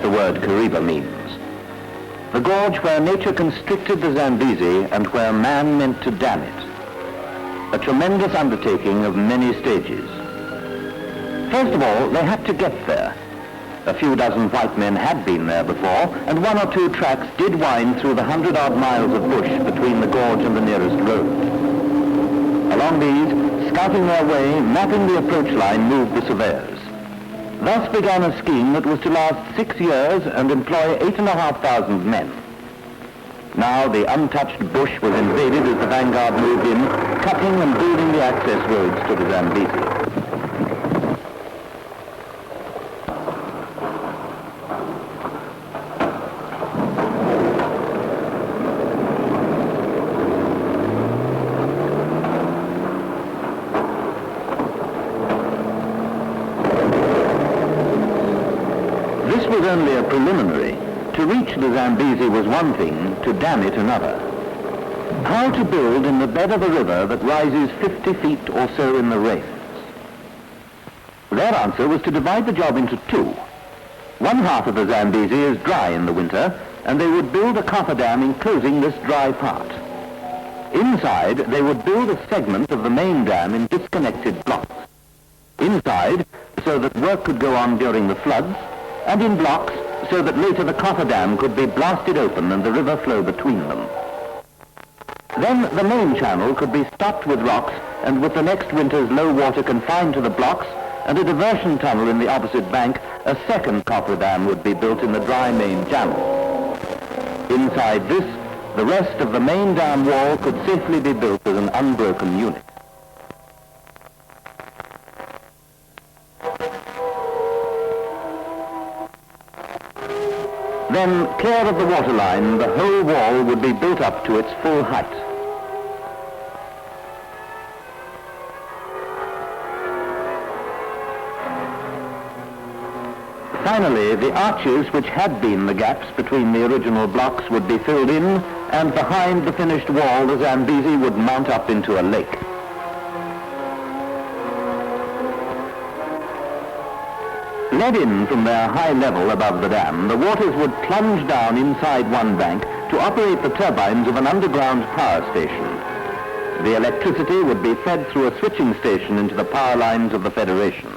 the word Kariba means. The gorge where nature constricted the Zambesi and where man meant to dam it. A tremendous undertaking of many stages. First of all, they had to get there. A few dozen white men had been there before, and one or two tracks did wind through the 100-odd miles of bush between the gorge and the nearest road. Along these, scouting their way, mapping the approach line, moved the surveyors. Thus began a scheme that was to last 6 years and employ 8,500 men. Now the untouched bush was invaded as the vanguard moved in, cutting and building the access roads to the Zambesi. This was only a preliminary. To reach the Zambesi was one thing, to dam it another. How to build in the bed of a river that rises 50 feet or so in the rains? Their answer was to divide the job into two. One half of the Zambesi is dry in the winter, and they would build a cofferdam enclosing this dry part. Inside, they would build a segment of the main dam in disconnected blocks. Inside, so that work could go on during the floods, and in blocks, so that later the cofferdam could be blasted open and the river flow between them. Then the main channel could be stopped with rocks, and with the next winter's low water confined to the blocks and a diversion tunnel in the opposite bank, a second cofferdam would be built in the dry main channel. Inside this, the rest of the main dam wall could safely be built as an unbroken unit. Then, clear of the waterline, the whole wall would be built up to its full height. Finally, the arches which had been the gaps between the original blocks would be filled in, and behind the finished wall, the Zambesi would mount up into a lake. Led in from their high level above the dam, the waters would plunge down inside one bank to operate the turbines of an underground power station. The electricity would be fed through a switching station into the power lines of the Federation.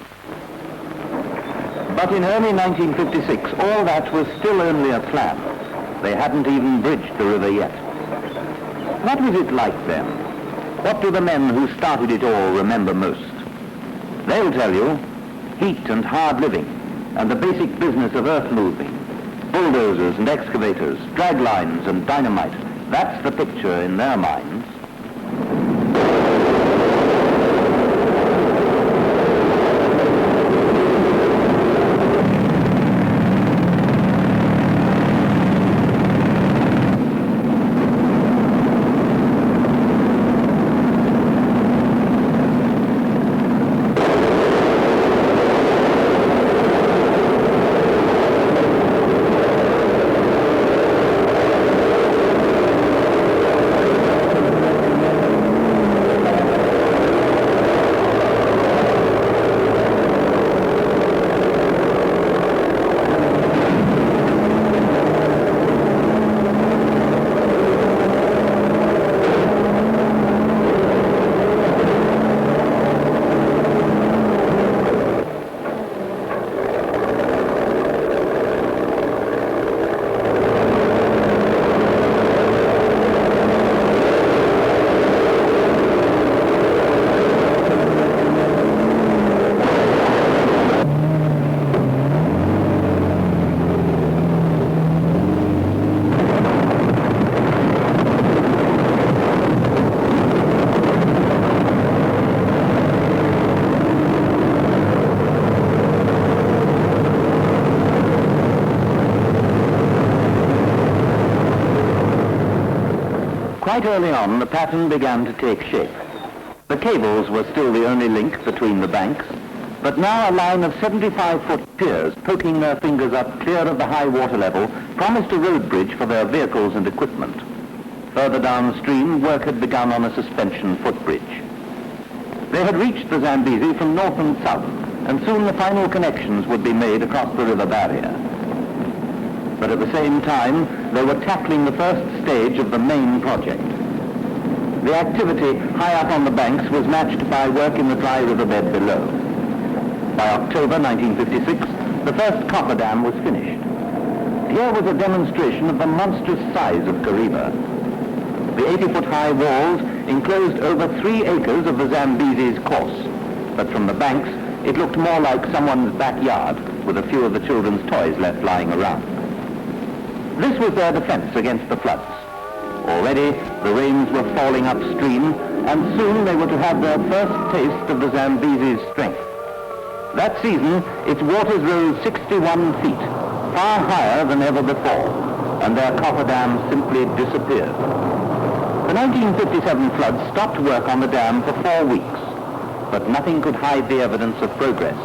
But in early 1956, all that was still only a plan. They hadn't even bridged the river yet. What was it like then? What do the men who started it all remember most? They'll tell you heat and hard living, and the basic business of earth moving, bulldozers and excavators, drag lines and dynamite. That's the picture in their minds. Quite early on, the pattern began to take shape. The cables were still the only link between the banks, but now a line of 75-foot piers poking their fingers up clear of the high water level promised a road bridge for their vehicles and equipment. Further downstream, work had begun on a suspension footbridge. They had reached the Zambesi from north and south, and soon the final connections would be made across the river barrier. but at the same time, they were tackling the first stage of the main project. The activity high up on the banks was matched by work in the dry riverbed below. By October 1956, the first coffer dam was finished. Here was a demonstration of the monstrous size of Kariba. The 80-foot-high walls enclosed over 3 acres of the Zambesi's course, but from the banks, it looked more like someone's backyard, with a few of the children's toys left lying around. This was their defense against the floods. Already, the rains were falling upstream, and soon they were to have their first taste of the Zambesi's strength. That season, its waters rose 61 feet, far higher than ever before, and their coffer dam simply disappeared. The 1957 floods stopped work on the dam for 4 weeks, but nothing could hide the evidence of progress.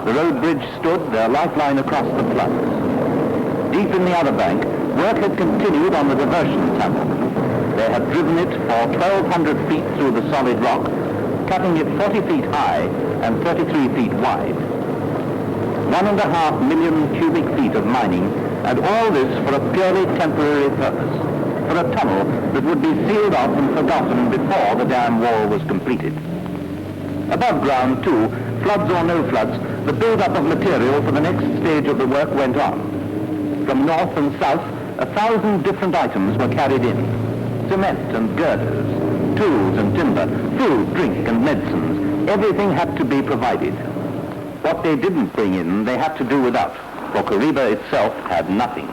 The road bridge stood, their lifeline across the floods. Deep in the other bank, work had continued on the diversion tunnel. They had driven it for 1,200 feet through the solid rock, cutting it 40 feet high and 33 feet wide. 1.5 million cubic feet of mining, and all this for a purely temporary purpose, for a tunnel that would be sealed off and forgotten before the dam wall was completed. Above ground, too, floods or no floods, the build-up of material for the next stage of the work went on. From north and south, 1,000 different items were carried in. Cement and girders, tools and timber, food, drink and medicines. Everything had to be provided. What they didn't bring in, they had to do without, for Kariba itself had nothing.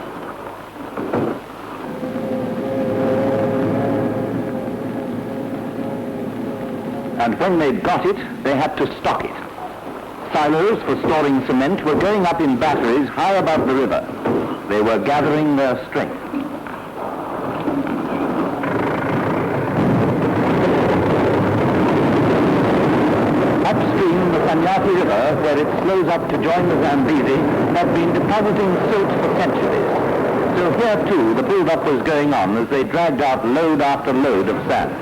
And when they'd got it, they had to stock it. Silos for storing cement were going up in batteries high above the river. They were gathering their strength. Upstream, the River, where it flows up to join the Zambesi, had been depositing silt for centuries. So here too, the build-up was going on as they dragged out load after load of sand.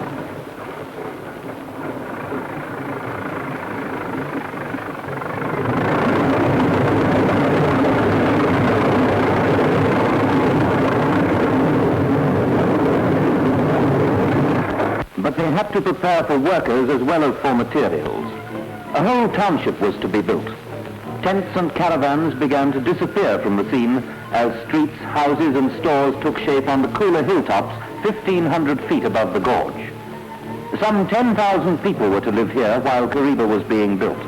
But they had to prepare for workers as well as for materials. A whole township was to be built. Tents and caravans began to disappear from the scene as streets, houses and stores took shape on the cooler hilltops 1,500 feet above the gorge. Some 10,000 people were to live here while Kariba was being built.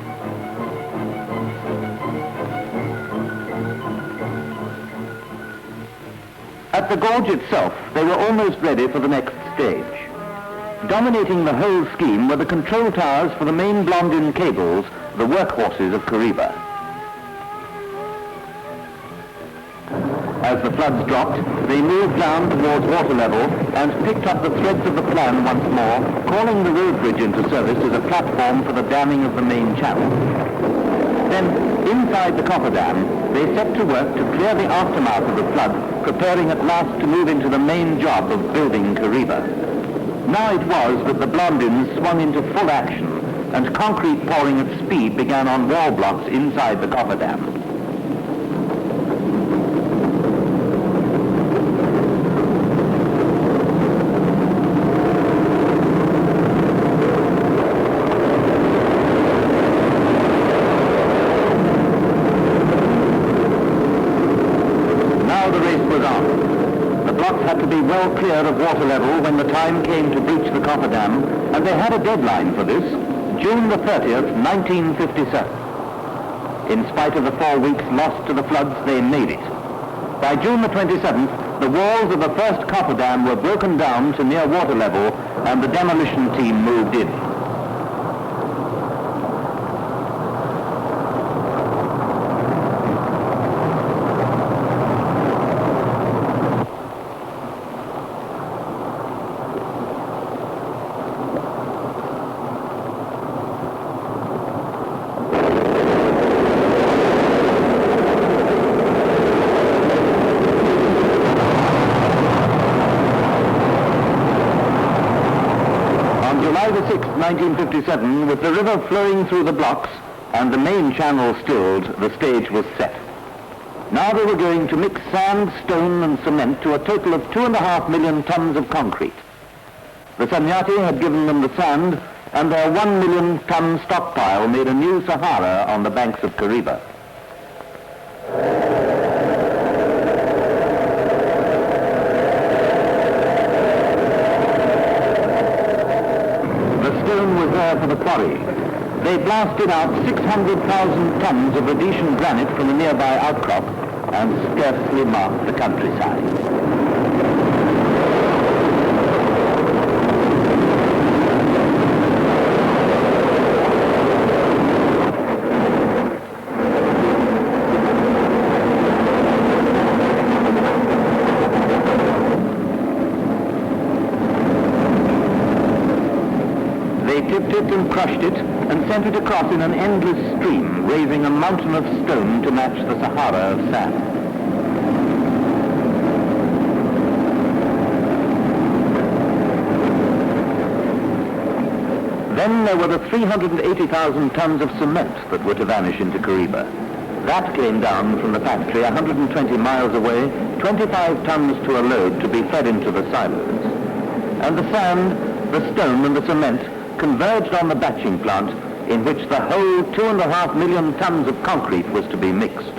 At the gorge itself, they were almost ready for the next stage. Dominating the whole scheme were the control towers for the main Blondin cables, the workhorses of Kariba. As the floods dropped, they moved down towards water level and picked up the threads of the plan once more, calling the road bridge into service as a platform for the damming of the main channel. Then, inside the coffer dam, they set to work to clear the aftermath of the flood, preparing at last to move into the main job of building Kariba. Now it was that the Blondins swung into full action, and concrete pouring at speed began on wall blocks inside the coffer dam. Now the race was on. The blocks had to be well clear of water level when the time came to breach the coffer dam, and they had a deadline for this, June the 30th, 1957. In spite of the 4 weeks lost to the floods, they made it. By June the 27th, the walls of the first coffer dam were broken down to near water level, and the demolition team moved in. July the 6th, 1957, with the river flowing through the blocks and the main channel stilled, the stage was set. Now they were going to mix sand, stone and cement to a total of 2.5 million tons of concrete. The Sanyati had given them the sand, and their 1 million ton stockpile made a new Sahara on the banks of Kariba. The stone was there for the quarry. They blasted out 600,000 tons of Rhodesian granite from a nearby outcrop and scarcely marked the countryside. They tipped it and crushed it and sent it across in an endless stream, raising a mountain of stone to match the Sahara of sand. Then there were the 380,000 tons of cement that were to vanish into Kariba. That came down from the factory 120 miles away, 25 tons to a load to be fed into the silos. And the sand, the stone and the cement converged on the batching plant in which the whole 2.5 million tons of concrete was to be mixed.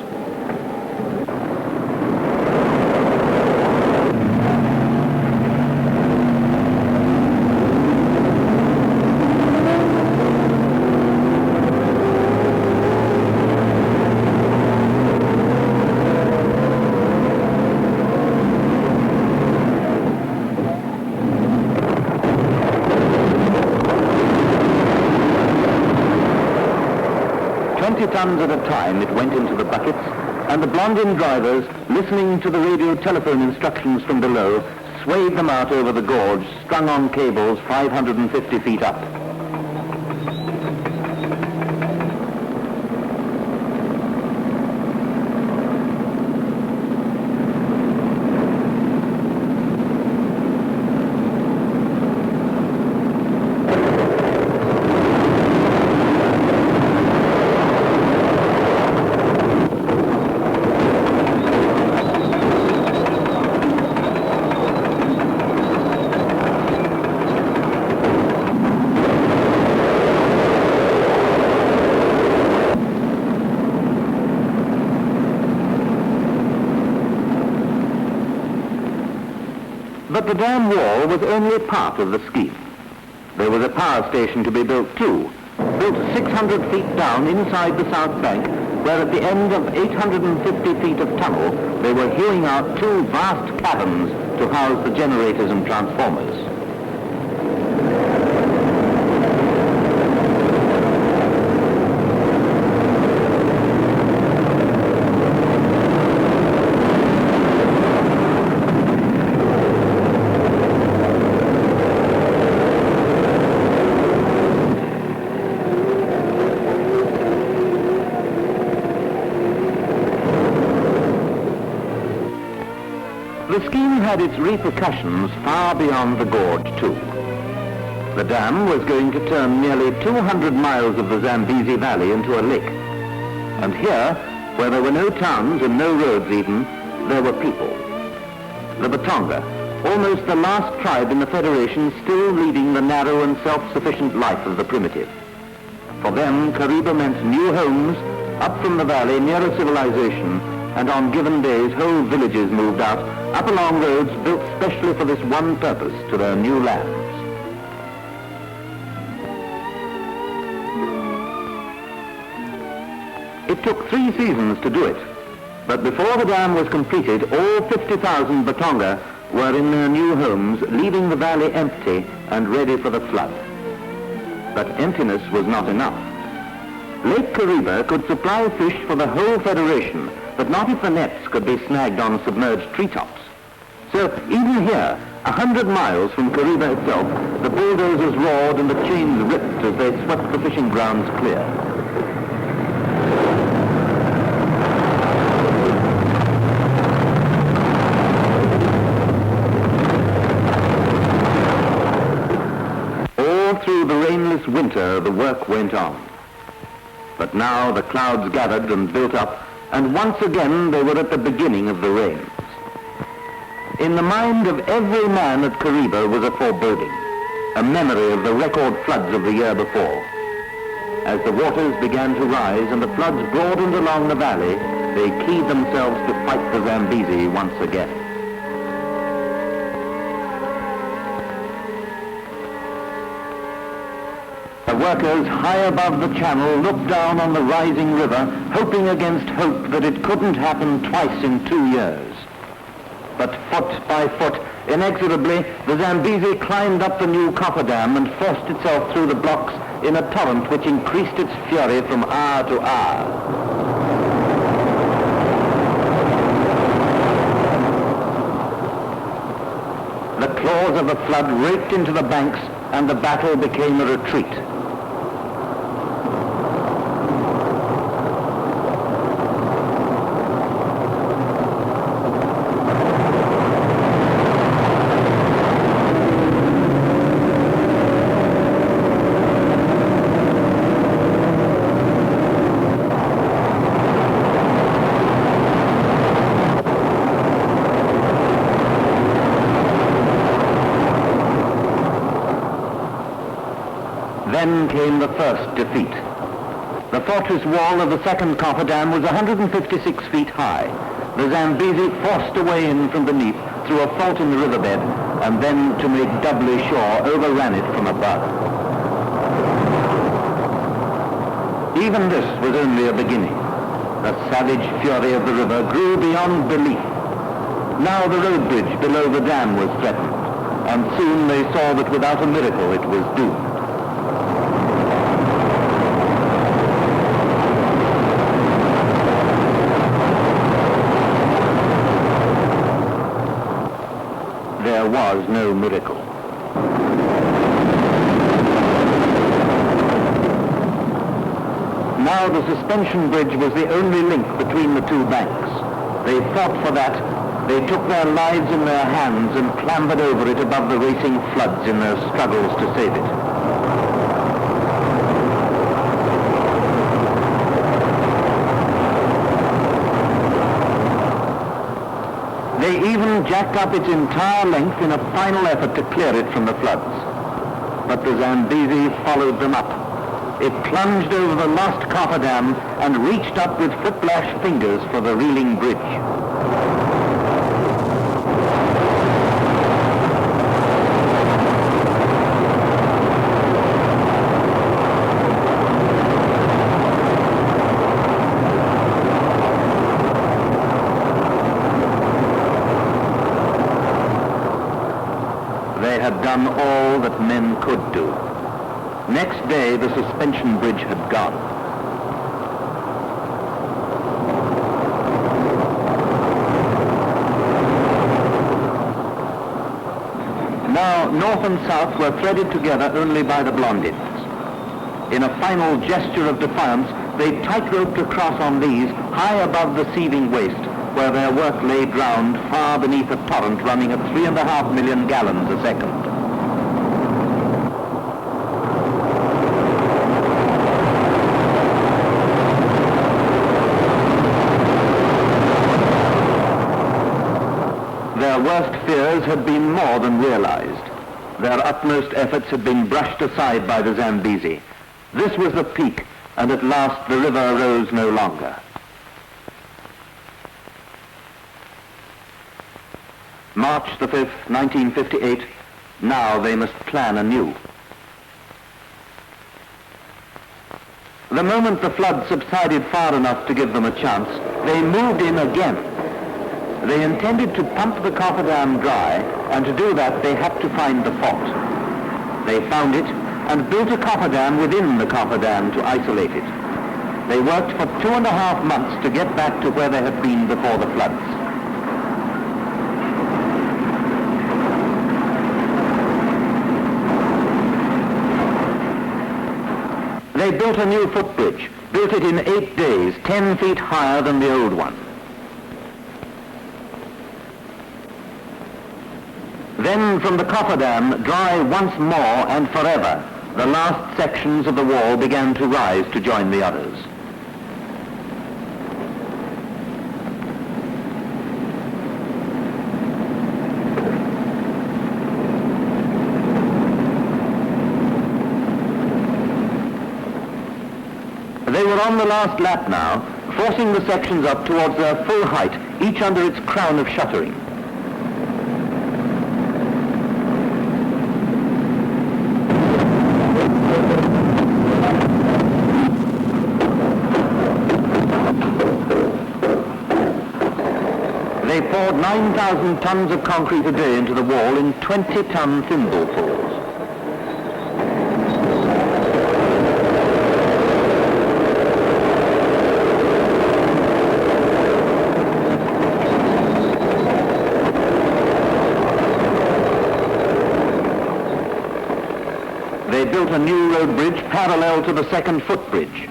Tons at a time it went into the buckets, and the blond-in drivers, listening to the radio telephone instructions from below, swayed them out over the gorge, strung on cables 550 feet up. But the dam wall was only part of the scheme. There was a power station to be built too, built 600 feet down inside the south bank, where at the end of 850 feet of tunnel, they were hewing out two vast caverns to house the generators and transformers. The scheme had its repercussions far beyond the gorge, too. The dam was going to turn nearly 200 miles of the Zambesi Valley into a lake. And here, where there were no towns and no roads even, there were people. The Batonga, almost the last tribe in the Federation, still leading the narrow and self-sufficient life of the primitive. For them, Kariba meant new homes, up from the valley, nearer civilization, and on given days, whole villages moved out, up along roads built specially for this one purpose, to their new lands. It took 3 seasons to do it, but before the dam was completed, all 50,000 Batonga were in their new homes, leaving the valley empty and ready for the flood. But emptiness was not enough. Lake Kariba could supply fish for the whole Federation, but not if the nets could be snagged on submerged treetops. So even here, 100 miles from Kariba itself, the bulldozers roared and the chains ripped as they swept the fishing grounds clear. All through the rainless winter, the work went on. But now the clouds gathered and built up, and once again they were at the beginning of the rains. In the mind of every man at Kariba was a foreboding, a memory of the record floods of the year before. As the waters began to rise and the floods broadened along the valley, they keyed themselves to fight the Zambesi once again. The workers high above the channel looked down on the rising river, hoping against hope that it couldn't happen twice in 2 years. But foot by foot, inexorably, the Zambesi climbed up the new copper dam and forced itself through the blocks in a torrent which increased its fury from hour to hour. The claws of the flood raked into the banks and the battle became a retreat. Then came the first defeat. The fortress wall of the second coffer dam was 156 feet high. The Zambesi forced a way in from beneath through a fault in the riverbed, and then, to make doubly sure, overran it from above. Even this was only a beginning. The savage fury of the river grew beyond belief. Now the road bridge below the dam was threatened, and soon they saw that without a miracle it was doomed. There was no miracle. Now the suspension bridge was the only link between the two banks. They fought for that. They took their lives in their hands and clambered over it above the racing floods in their struggles to save it. They even jacked up its entire length in a final effort to clear it from the floods. But the Zambesi followed them up. It plunged over the lost coffer dam and reached up with whiplash fingers for the reeling bridge. They had done all that men could do. Next day, the suspension bridge had gone. Now, north and south were threaded together only by the Blondins. In a final gesture of defiance, they tight-roped across on these, high above the seething waste, where their work lay drowned far beneath a torrent running at 3.5 million gallons a second. Their worst fears had been more than realized. Their utmost efforts had been brushed aside by the Zambesi. This was the peak, and at last the river rose no longer. March the 5th, 1958, now they must plan anew. The moment the flood subsided far enough to give them a chance, they moved in again. They intended to pump the coffer dam dry, and to do that they had to find the fault. They found it and built a coffer dam within the coffer dam to isolate it. They worked for 2.5 months to get back to where they had been before the floods. They built a new footbridge, built it in 8 days, 10 feet higher than the old one. Then from the coffer dam, dry once more and forever, the last sections of the wall began to rise to join the others. They were on the last lap now, forcing the sections up towards their full height, each under its crown of shuttering. They poured 9,000 tons of concrete a day into the wall in 20-ton thimblefuls. They built a new road bridge parallel to the second footbridge.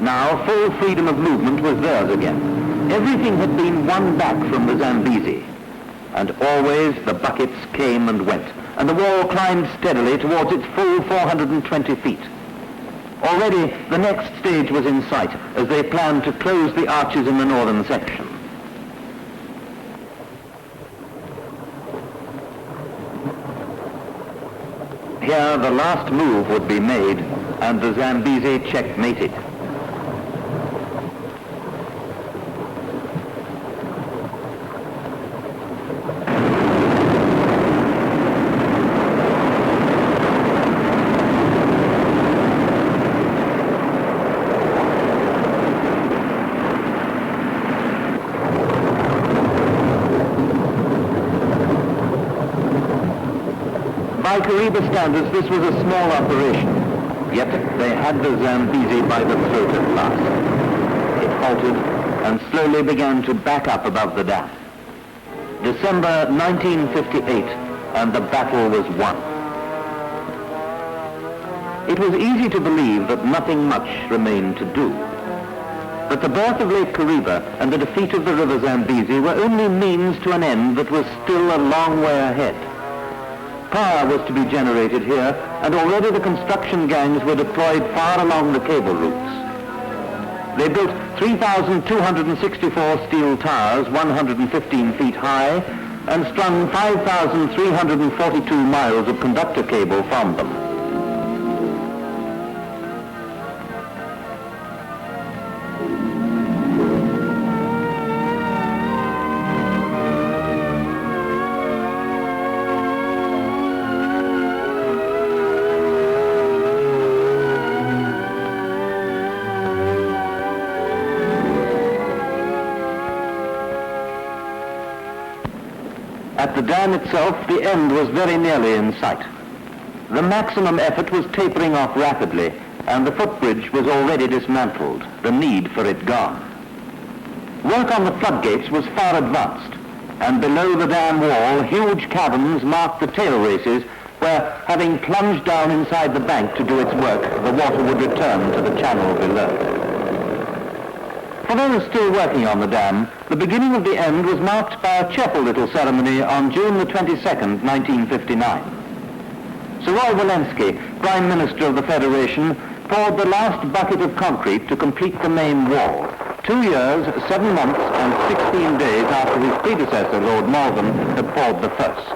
Now full freedom of movement was theirs again. Everything had been won back from the Zambesi, and always the buckets came and went, and the wall climbed steadily towards its full 420 feet. Already the next stage was in sight as they planned to close the arches in the northern section. Here the last move would be made, and the Zambesi checkmated. By Kariba standards, this was a small operation, yet they had the Zambesi by the throat at last. It halted and slowly began to back up above the dam. December 1958, and the battle was won. It was easy to believe that nothing much remained to do. But the birth of Lake Kariba and the defeat of the river Zambesi were only means to an end that was still a long way ahead. Power was to be generated here, and already the construction gangs were deployed far along the cable routes. They built 3,264 steel towers, 115 feet high, and strung 5,342 miles of conductor cable from them. At the dam itself, the end was very nearly in sight. The maximum effort was tapering off rapidly, and the footbridge was already dismantled, the need for it gone. Work on the floodgates was far advanced, and below the dam wall, huge caverns marked the tail races where, having plunged down inside the bank to do its work, the water would return to the channel below. For those still working on the dam, the beginning of the end was marked by a cheerful little ceremony on June the 22nd, 1959. Sir Roy Walensky, Prime Minister of the Federation, poured the last bucket of concrete to complete the main wall, 2 years, 7 months and 16 days after his predecessor, Lord Malvern, had poured the first.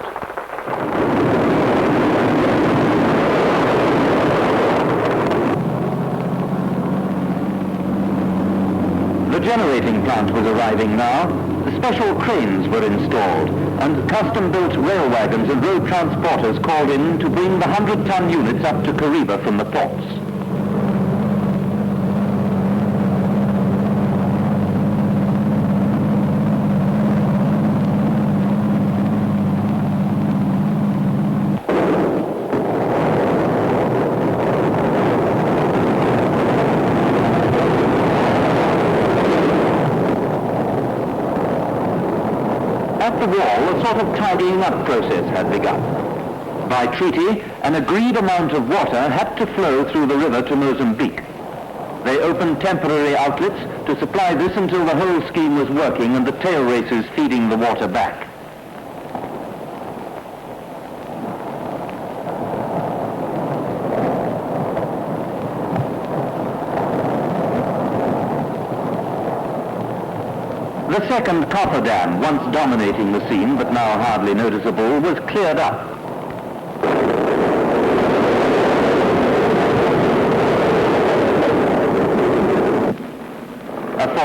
The generating plant was arriving now. The special cranes were installed, and custom-built rail wagons and road transporters called in to bring the 100-ton units up to Kariba from the ports. At the wall, a sort of tidying up process had begun. By treaty, an agreed amount of water had to flow through the river to Mozambique. They opened temporary outlets to supply this until the whole scheme was working and the tail races feeding the water back. The second copper dam, once dominating the scene but now hardly noticeable, was cleared up.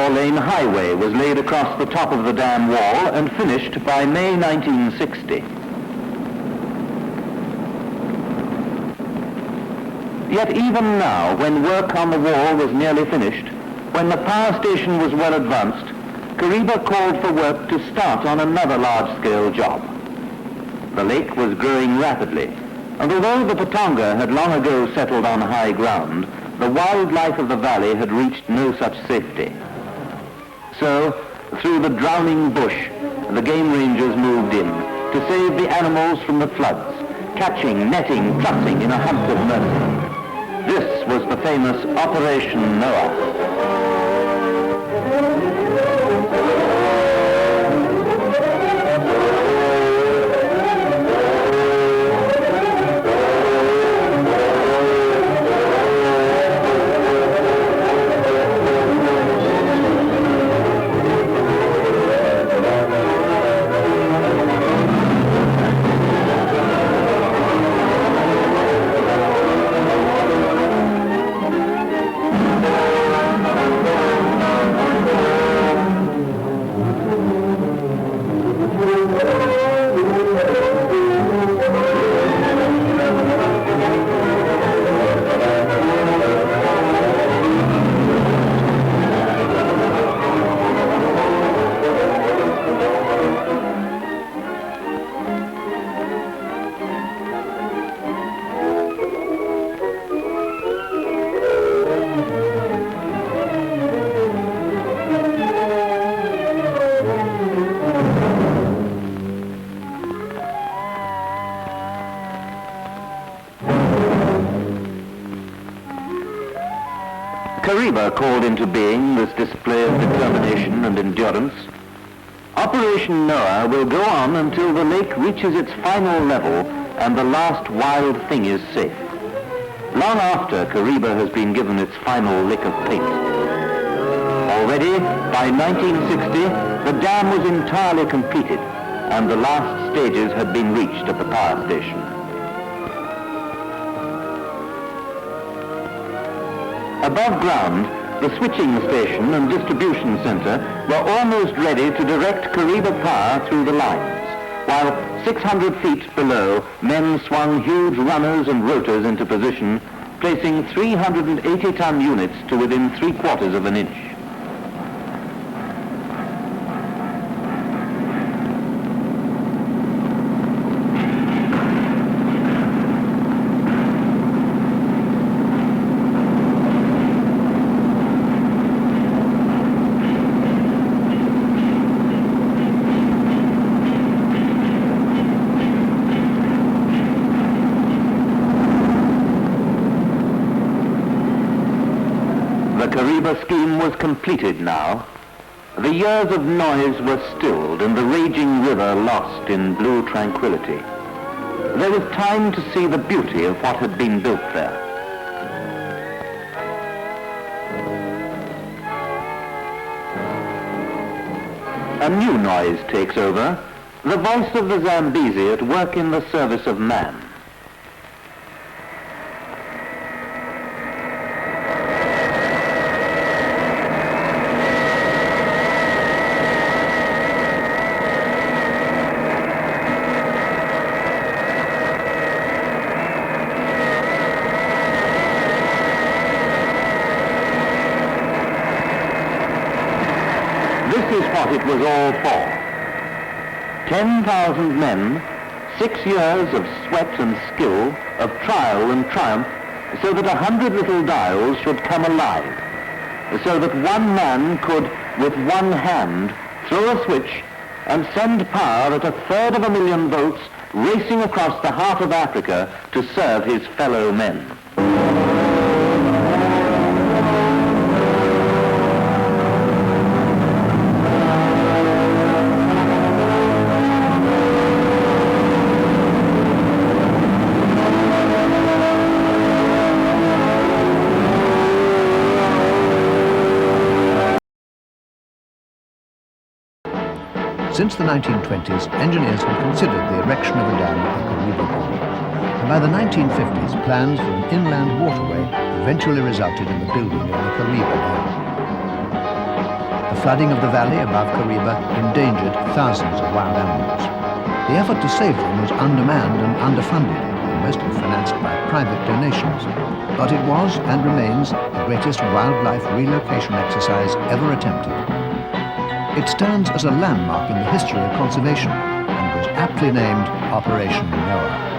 four-lane highway was laid across the top of the dam wall and finished by May 1960. Yet even now, when work on the wall was nearly finished, when the power station was well advanced, Kariba called for work to start on another large-scale job. The lake was growing rapidly, and although the Patonga had long ago settled on high ground, the wildlife of the valley had reached no such safety. So, through the drowning bush, the game rangers moved in to save the animals from the floods, catching, netting, trussing in a hunt of mercy. This was the famous Operation Noah. Kariba called into being this display of determination and endurance. Operation Noah will go on until the lake reaches its final level and the last wild thing is safe. Long after Kariba has been given its final lick of paint. Already, by 1960, the dam was entirely completed and the last stages had been reached at the power station. Above ground, the switching station and distribution center were almost ready to direct Kariba power through the lines, while 600 feet below, men swung huge runners and rotors into position, placing 380-ton units to within 3/4 of an inch. The Kariba scheme was completed now. The years of noise were stilled and the raging river lost in blue tranquility. There was time to see the beauty of what had been built there. A new noise takes over, the voice of the Zambesi at work in the service of man. This is what it was all for. 10,000 men, 6 years of sweat and skill, of trial and triumph, so that 100 little dials should come alive, so that one man could, with one hand, throw a switch and send power at 1/3 volts racing across the heart of Africa to serve his fellow men. Since the 1920s, engineers had considered the erection of a dam at the Kariba Gorge, and by the 1950s, plans for an inland waterway eventually resulted in the building of the Kariba Dam. flooding of the valley above Kariba endangered thousands of wild animals. The effort to save them was undermanned and underfunded, and mostly financed by private donations. But it was and remains the greatest wildlife relocation exercise ever attempted. It stands as a landmark in the history of conservation and was aptly named Operation Noah.